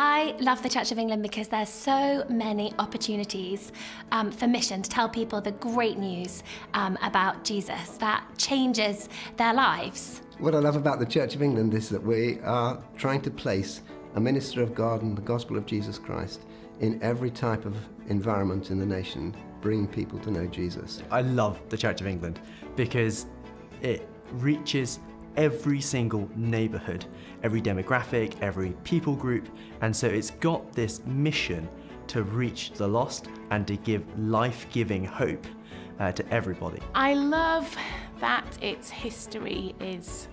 I love the Church of England because there's so many opportunities for mission, to tell people the great news about Jesus that changes their lives. What I love about the Church of England is that we are trying to place a minister of God and the gospel of Jesus Christ in every type of environment in the nation, bringing people to know Jesus. I love the Church of England because it reaches every single neighbourhood, every demographic, every people group, and so it's got this mission to reach the lost and to give life-giving hope to everybody. I love that its history is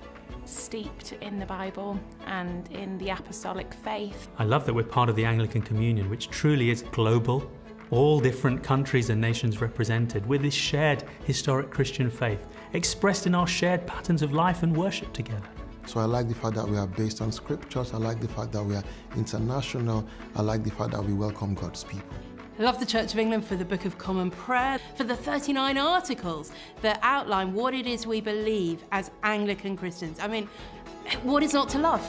steeped in the Bible and in the apostolic faith. I love that we're part of the Anglican Communion, which truly is global, all different countries and nations represented, with this shared historic Christian faith, expressed in our shared patterns of life and worship together. So I like the fact that we are based on scriptures, I like the fact that we are international, I like the fact that we welcome God's people. I love the Church of England for the Book of Common Prayer, for the 39 articles that outline what it is we believe as Anglican Christians. I mean, what is not to love?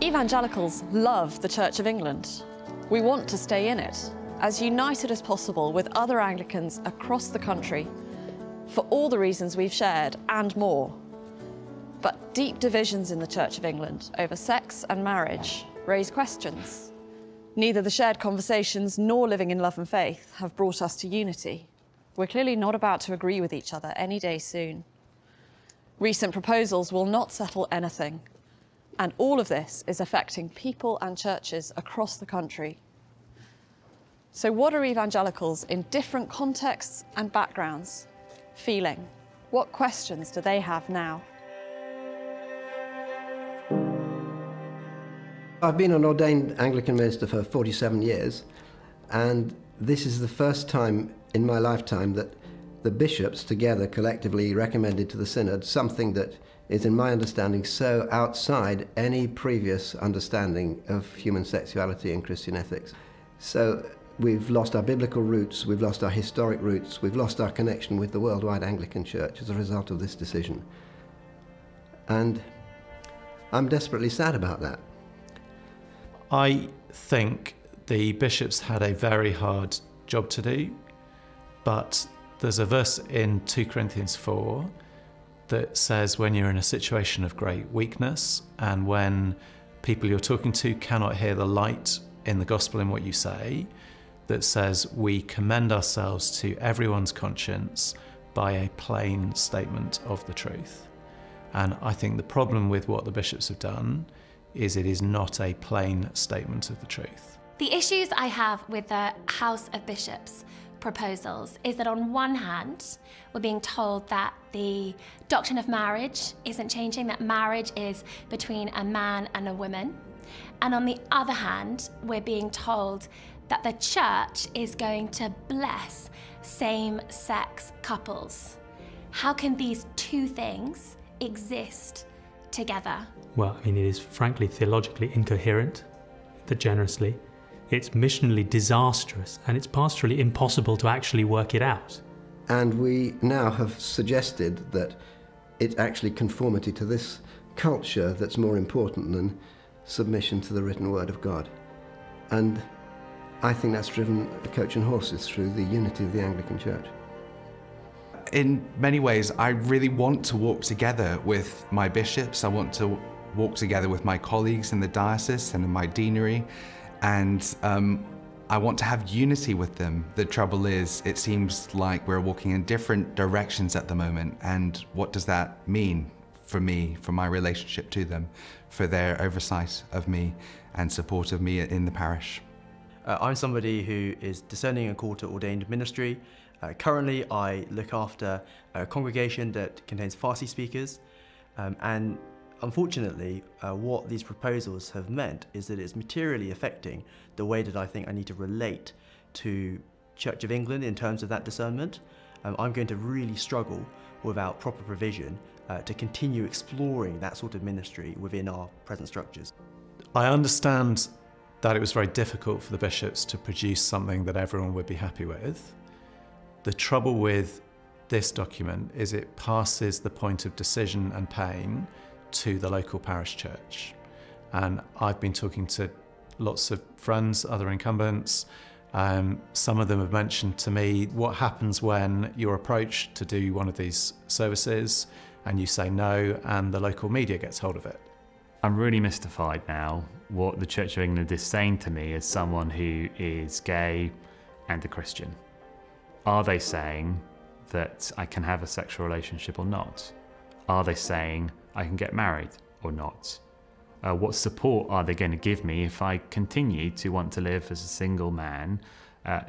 Evangelicals love the Church of England. We want to stay in it, as united as possible with other Anglicans across the country, for all the reasons we've shared and more. But deep divisions in the Church of England over sex and marriage raise questions. Neither the shared conversations nor living in love and faith have brought us to unity. We're clearly not about to agree with each other any day soon. Recent proposals will not settle anything, and all of this is affecting people and churches across the country. So what are evangelicals in different contexts and backgrounds feeling? What questions do they have now? I've been an ordained Anglican minister for 47 years, and this is the first time in my lifetime that the bishops together collectively recommended to the synod something that is, in my understanding, so outside any previous understanding of human sexuality and Christian ethics. So we've lost our biblical roots, we've lost our historic roots, we've lost our connection with the worldwide Anglican Church as a result of this decision. And I'm desperately sad about that. I think the bishops had a very hard job to do, but there's a verse in 2 Corinthians 4 that says when you're in a situation of great weakness and when people you're talking to cannot hear the light in the gospel in what you say, that says we commend ourselves to everyone's conscience by a plain statement of the truth. And I think the problem with what the bishops have done is it is not a plain statement of the truth. The issues I have with the House of Bishops proposals is that on one hand, we're being told that the doctrine of marriage isn't changing, that marriage is between a man and a woman. And on the other hand, we're being told that the church is going to bless same-sex couples. How can these two things exist together? Well, I mean, it is frankly theologically incoherent, generously. It's missionally disastrous, and it's pastorally impossible to actually work it out. And we now have suggested that it's actually conformity to this culture that's more important than submission to the written word of God. And I think that's driven a coach and horses through the unity of the Anglican Church. In many ways, I really want to walk together with my bishops. I want to walk together with my colleagues in the diocese and in my deanery, and I want to have unity with them. The trouble is, it seems like we're walking in different directions at the moment, and what does that mean for me, for my relationship to them, for their oversight of me and support of me in the parish? I'm somebody who is discerning and called to ordained ministry. Currently, I look after a congregation that contains Farsi speakers, and unfortunately, what these proposals have meant is that it's materially affecting the way that I think I need to relate to Church of England in terms of that discernment. I'm going to really struggle without proper provision to continue exploring that sort of ministry within our present structures. I understand that it was very difficult for the bishops to produce something that everyone would be happy with. The trouble with this document is it passes the point of decision and pain to the local parish church. And I've been talking to lots of friends, other incumbents. Some of them have mentioned to me what happens when you're approached to do one of these services and you say no and the local media gets hold of it. I'm really mystified now what the Church of England is saying to me as someone who is gay and a Christian. Are they saying that I can have a sexual relationship or not? Are they saying I can get married or not? What support are they going to give me if I continue to want to live as a single man,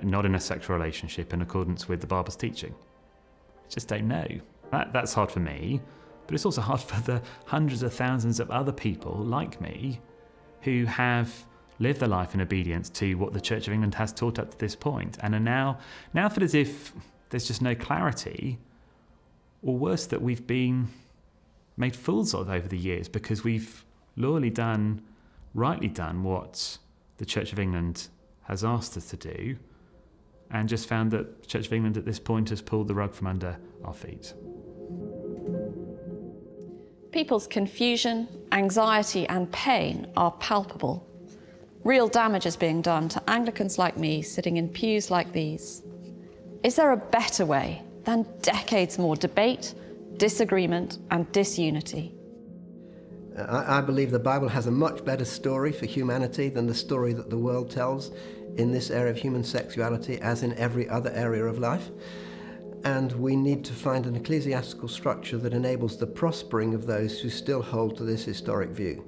not in a sexual relationship in accordance with the Bible's teaching? I just don't know. That's hard for me, but it's also hard for the hundreds of thousands of other people like me who have lived their life in obedience to what the Church of England has taught up to this point and are now feel as if there's just no clarity, or worse, that we've been made fools of over the years because we've rightly done what the Church of England has asked us to do, and just found that the Church of England at this point has pulled the rug from under our feet. People's confusion, anxiety and pain are palpable. Real damage is being done to Anglicans like me sitting in pews like these. Is there a better way than decades more debate, disagreement and disunity? I believe the Bible has a much better story for humanity than the story that the world tells in this area of human sexuality, as in every other area of life. And we need to find an ecclesiastical structure that enables the prospering of those who still hold to this historic view.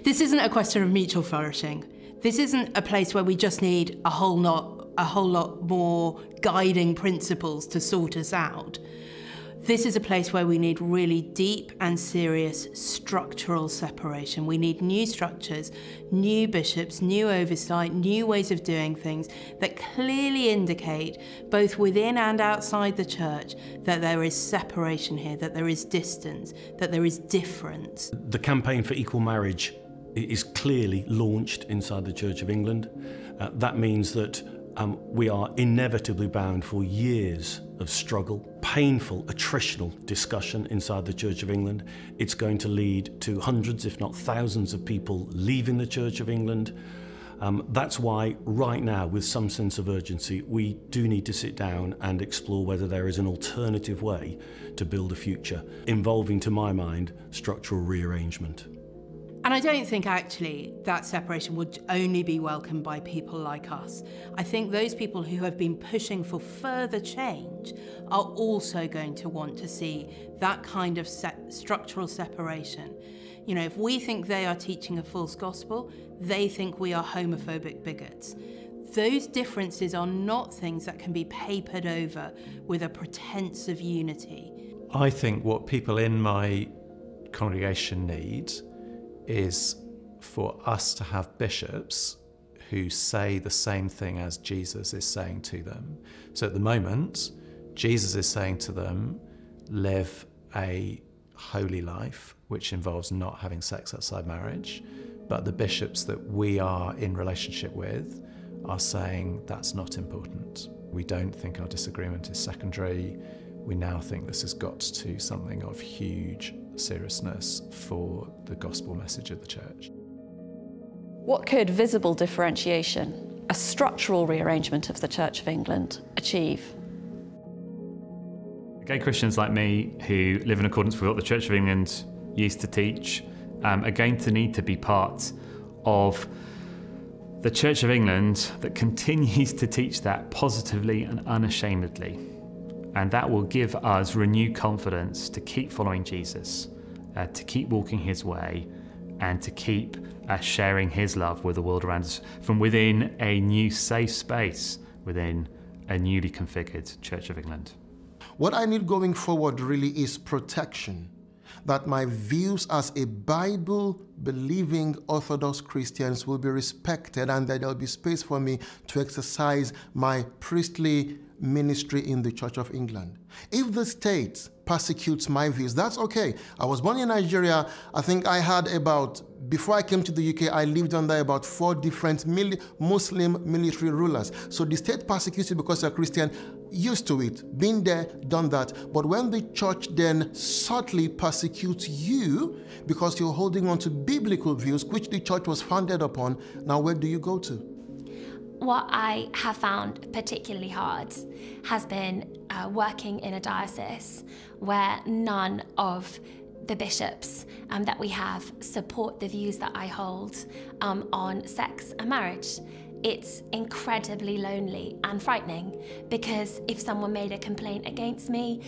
This isn't a question of mutual flourishing. This isn't a place where we just need a whole lot more guiding principles to sort us out. This is a place where we need really deep and serious structural separation. We need new structures, new bishops, new oversight, new ways of doing things that clearly indicate, both within and outside the church, that there is separation here, that there is distance, that there is difference. The campaign for equal marriage is clearly launched inside the Church of England. That means that we are inevitably bound for years of struggle, painful, attritional discussion inside the Church of England. It's going to lead to hundreds, if not thousands, of people leaving the Church of England. That's why right now, with some sense of urgency, we do need to sit down and explore whether there is an alternative way to build a future, involving, to my mind, structural rearrangement. And I don't think actually that separation would only be welcomed by people like us. I think those people who have been pushing for further change are also going to want to see that kind of structural separation. You know, if we think they are teaching a false gospel, they think we are homophobic bigots. Those differences are not things that can be papered over with a pretense of unity. I think what people in my congregation need is for us to have bishops who say the same thing as Jesus is saying to them. So at the moment, Jesus is saying to them, live a holy life, which involves not having sex outside marriage. But the bishops that we are in relationship with are saying that's not important. We don't think our disagreement is secondary. We now think this has got to something of huge seriousness for the gospel message of the church. What could visible differentiation, a structural rearrangement of the Church of England, achieve? Gay Christians like me who live in accordance with what the Church of England used to teach are going to need to be part of the Church of England that continues to teach that positively and unashamedly. And that will give us renewed confidence to keep following Jesus, to keep walking his way, and to keep sharing his love with the world around us from within a new safe space, within a newly configured Church of England. What I need going forward really is protection. That my views as a Bible-believing Orthodox Christians will be respected and that there will be space for me to exercise my priestly ministry in the Church of England. If the state persecutes my views, that's okay. I was born in Nigeria. I think I had before I came to the UK, I lived under about 4 different Muslim military rulers. So the state persecutes you because you're Christian. used to it, been there, done that. But when the church then subtly persecutes you because you're holding on to biblical views, which the church was founded upon, now where do you go to? What I have found particularly hard has been working in a diocese where none of the bishops that we have support the views that I hold on sex and marriage. It's incredibly lonely and frightening, because if someone made a complaint against me,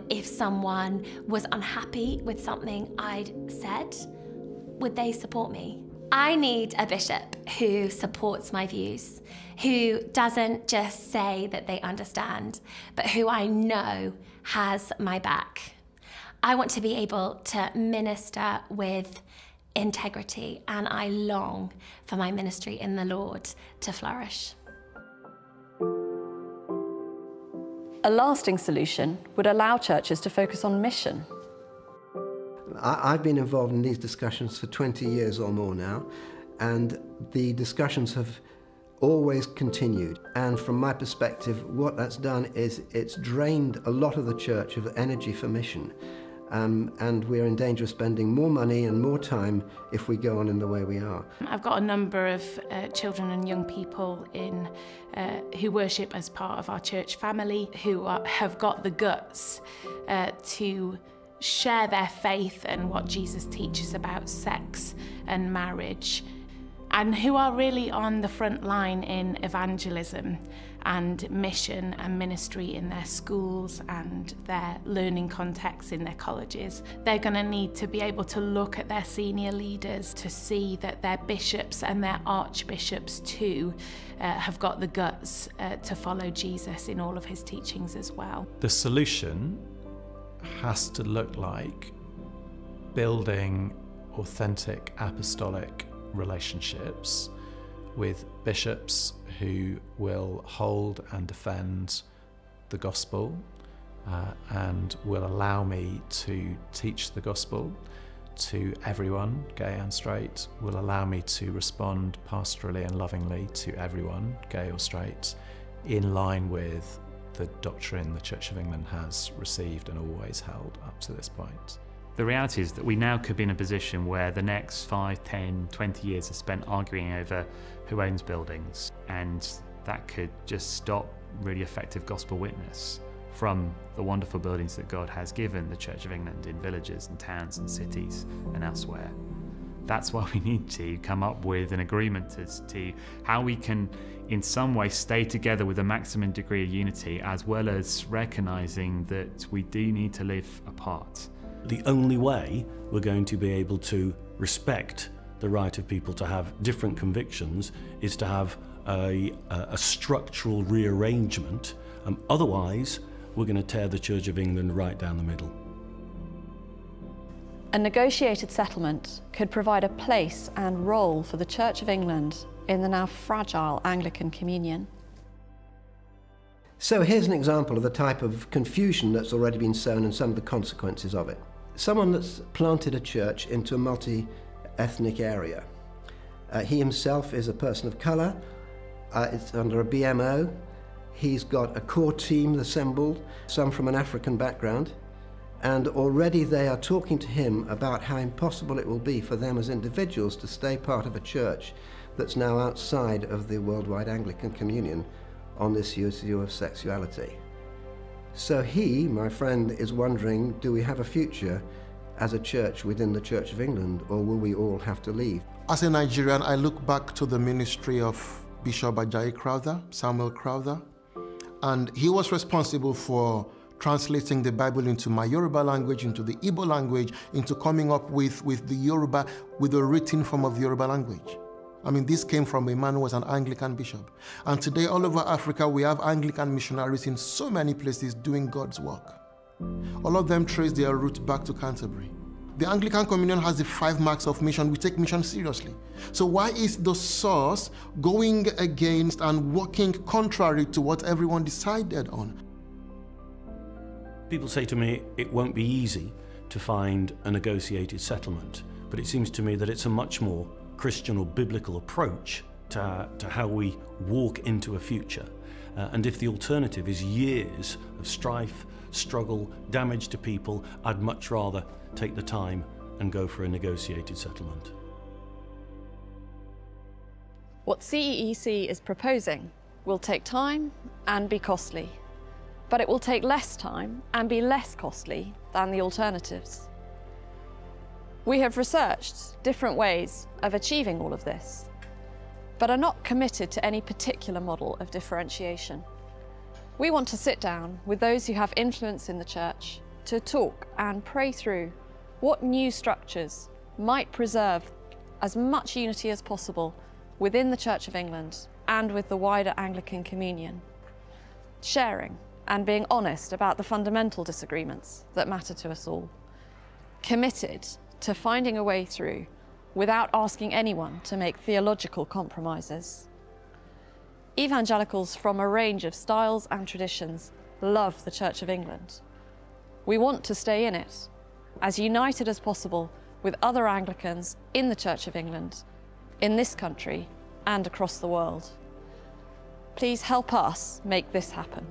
if someone was unhappy with something I'd said, would they support me? I need a bishop who supports my views, who doesn't just say that they understand, but who I know has my back. I want to be able to minister with integrity, and I long for my ministry in the Lord to flourish. A lasting solution would allow churches to focus on mission. I've been involved in these discussions for 20 years or more now, and the discussions have always continued. And from my perspective, what that's done is it's drained a lot of the church of energy for mission. And we're in danger of spending more money and more time if we go on in the way we are. I've got a number of children and young people who worship as part of our church family, who have got the guts to share their faith and what Jesus teaches about sex and marriage, and who are really on the front line in evangelism and mission and ministry in their schools and their learning contexts in their colleges. They're going to need to be able to look at their senior leaders to see that their bishops and their archbishops too have got the guts to follow Jesus in all of his teachings as well. The solution has to look like building authentic apostolic relationships with bishops who will hold and defend the gospel and will allow me to teach the gospel to everyone, gay and straight, will allow me to respond pastorally and lovingly to everyone, gay or straight, in line with the doctrine the Church of England has received and always held up to this point. The reality is that we now could be in a position where the next 5, 10, 20 years are spent arguing over who owns buildings, and that could just stop really effective gospel witness from the wonderful buildings that God has given the Church of England in villages and towns and cities and elsewhere. That's why we need to come up with an agreement as to how we can in some way stay together with a maximum degree of unity, as well as recognising that we do need to live apart. The only way we're going to be able to respect the right of people to have different convictions is to have a structural rearrangement. Otherwise, we're going to tear the Church of England right down the middle. A negotiated settlement could provide a place and role for the Church of England in the now fragile Anglican Communion. So here's an example of the type of confusion that's already been sown and some of the consequences of it. Someone that's planted a church into a multi-ethnic area. He himself is a person of colour, it's under a BMO, he's got a core team assembled, some from an African background, and already they are talking to him about how impossible it will be for them as individuals to stay part of a church that's now outside of the worldwide Anglican Communion on this issue of sexuality. So he, my friend, is wondering, do we have a future as a church within the Church of England, or will we all have to leave? As a Nigerian, I look back to the ministry of Bishop Ajayi Crowther, Samuel Crowther, and he was responsible for translating the Bible into my Yoruba language, into the Igbo language, into coming up with the Yoruba, with the written form of the Yoruba language. I mean, this came from a man who was an Anglican bishop. And today, all over Africa, we have Anglican missionaries in so many places doing God's work. All of them trace their root back to Canterbury. The Anglican Communion has the 5 marks of mission. We take mission seriously. So why is the source going against and working contrary to what everyone decided on? People say to me, it won't be easy to find a negotiated settlement, but it seems to me that it's a much more Christian or biblical approach to how we walk into a future. And if the alternative is years of strife, struggle, damage to people, I'd much rather take the time and go for a negotiated settlement. What CEEC is proposing will take time and be costly, but it will take less time and be less costly than the alternatives. We have researched different ways of achieving all of this, but are not committed to any particular model of differentiation. We want to sit down with those who have influence in the church to talk and pray through what new structures might preserve as much unity as possible within the Church of England and with the wider Anglican communion, sharing and being honest about the fundamental disagreements that matter to us all, committed to finding a way through without asking anyone to make theological compromises. Evangelicals from a range of styles and traditions love the Church of England. We want to stay in it, as united as possible with other Anglicans in the Church of England, in this country and across the world. Please help us make this happen.